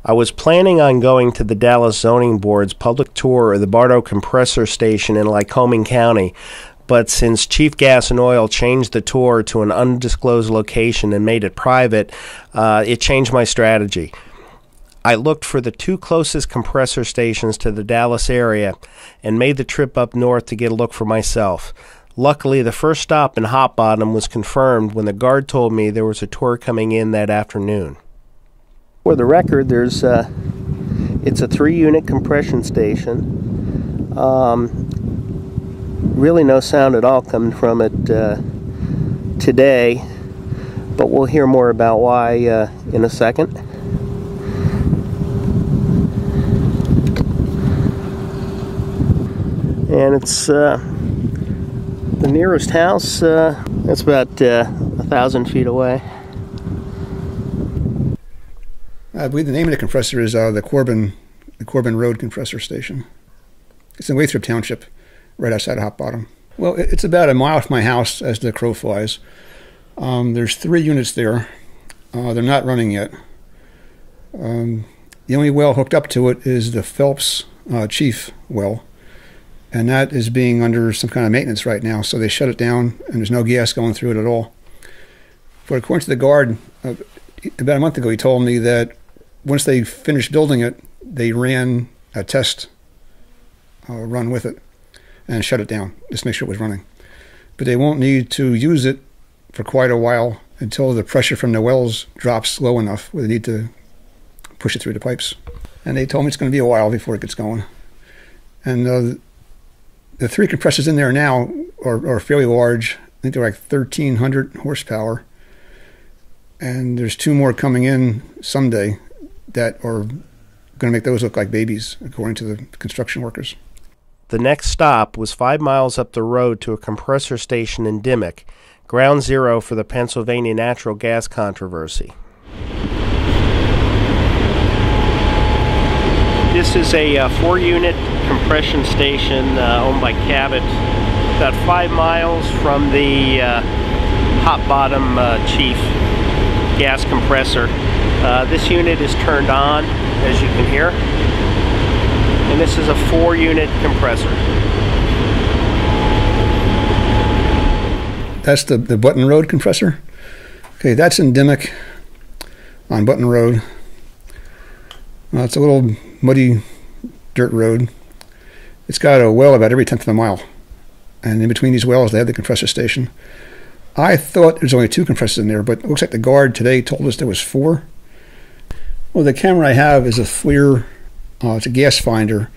I was planning on going to the Dallas Zoning Board's public tour of the Bartow Compressor Station in Lycoming County, but since Chief Gas and Oil changed the tour to an undisclosed location and made it private, it changed my strategy. I looked for the two closest compressor stations to the Dallas area and made the trip up north to get a look for myself. Luckily, the first stop in Hot Bottom was confirmed when the guard told me there was a tour coming in that afternoon. For the record, it's a 3-unit compression station. Really no sound at all coming from it today, but we'll hear more about why in a second. And it's the nearest house, that's about 1,000 feet away. I believe the name of the compressor is the Corbin Road Compressor Station. It's in Lathrop Township, right outside of Hot Bottom. Well, it's about a mile from my house as the crow flies. There's 3 units there. They're not running yet. The only well hooked up to it is the Phelps Chief well, and that is being under some kind of maintenance right now, so they shut it down, and there's no gas going through it at all. But according to the guard, about a month ago, he told me that once they finished building it, they ran a test run with it and shut it down, just to make sure it was running. But they won't need to use it for quite a while until the pressure from the wells drops low enough where they need to push it through the pipes. And they told me it's going to be a while before it gets going. And the 3 compressors in there now are fairly large. I think they're like 1,300 horsepower. And there's 2 more coming in someday that are going to make those look like babies, according to the construction workers. The next stop was 5 miles up the road to a compressor station in Dimmock, ground zero for the Pennsylvania natural gas controversy. This is a 4-unit compression station owned by Cabot, about 5 miles from the Hot Bottom Chief gas compressor. This unit is turned on, as you can hear, and this is a 4-unit compressor. That's the Button Road compressor. Okay, that's in Dimmock on Button Road. It's a little muddy dirt road. It's got a well about every 1/10 of a mile, and in between these wells they have the compressor station. I thought there's only 2 compressors in there, but it looks like the guard today told us there was 4. Well, the camera I have is a FLIR. It's a gas finder.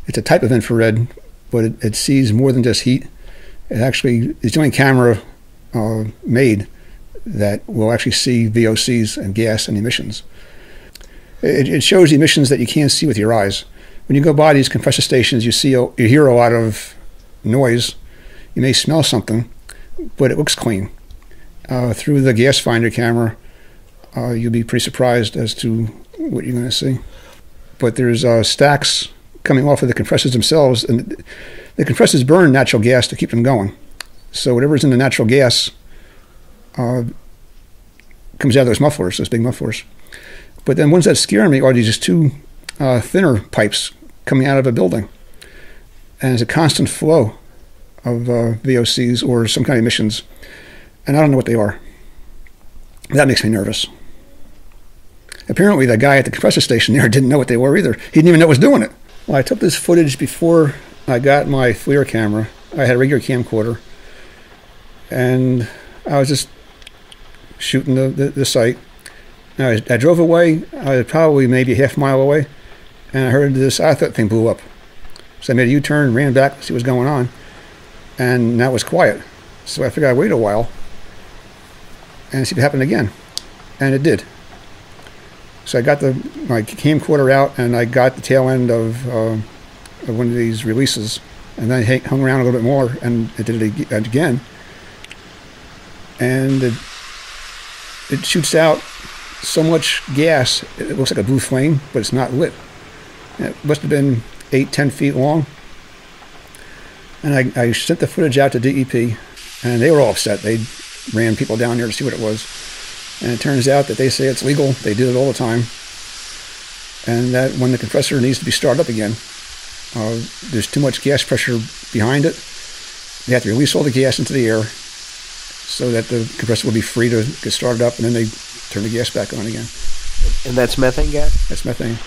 It's a type of infrared, but it sees more than just heat. It actually is the only camera made that will actually see VOCs and gas and emissions. It shows emissions that you can't see with your eyes. When you go by these compressor stations, you hear a lot of noise. You may smell something, but it looks clean. Through the gas finder camera, you'll be pretty surprised as to what you're going to see. But there's stacks coming off of the compressors themselves, and the compressors burn natural gas to keep them going. So whatever's in the natural gas comes out of those mufflers, those big mufflers. But then ones that scare me are these just 2 thinner pipes coming out of a building. And it's a constant flow of VOCs or some kind of emissions. And I don't know what they are. That makes me nervous. Apparently the guy at the compressor station there didn't know what they were either. He didn't even know what was doing it. Well, I took this footage before I got my FLIR camera. I had a regular camcorder. And I was just shooting the site. I drove away. I was probably maybe a half mile away. And I heard this, I thought the thing blew up. So I made a U-turn, ran back to see what was going on. And now it was quiet. So I figured I'd wait a while and see if it happened again. And it did. So I got my camcorder out, and I got the tail end of one of these releases, and then I hung around a little bit more, and it did it again. And it shoots out so much gas, it looks like a blue flame, but it's not lit. It must have been 8-10 feet long. And I sent the footage out to DEP, and they were all upset. They ran people down there to see what it was. And it turns out that they say it's legal. They do it all the time. and that when the compressor needs to be started up again, there's too much gas pressure behind it. They have to release all the gas into the air so that the compressor will be free to get started up, and then they turn the gas back on again. And that's methane gas? That's methane.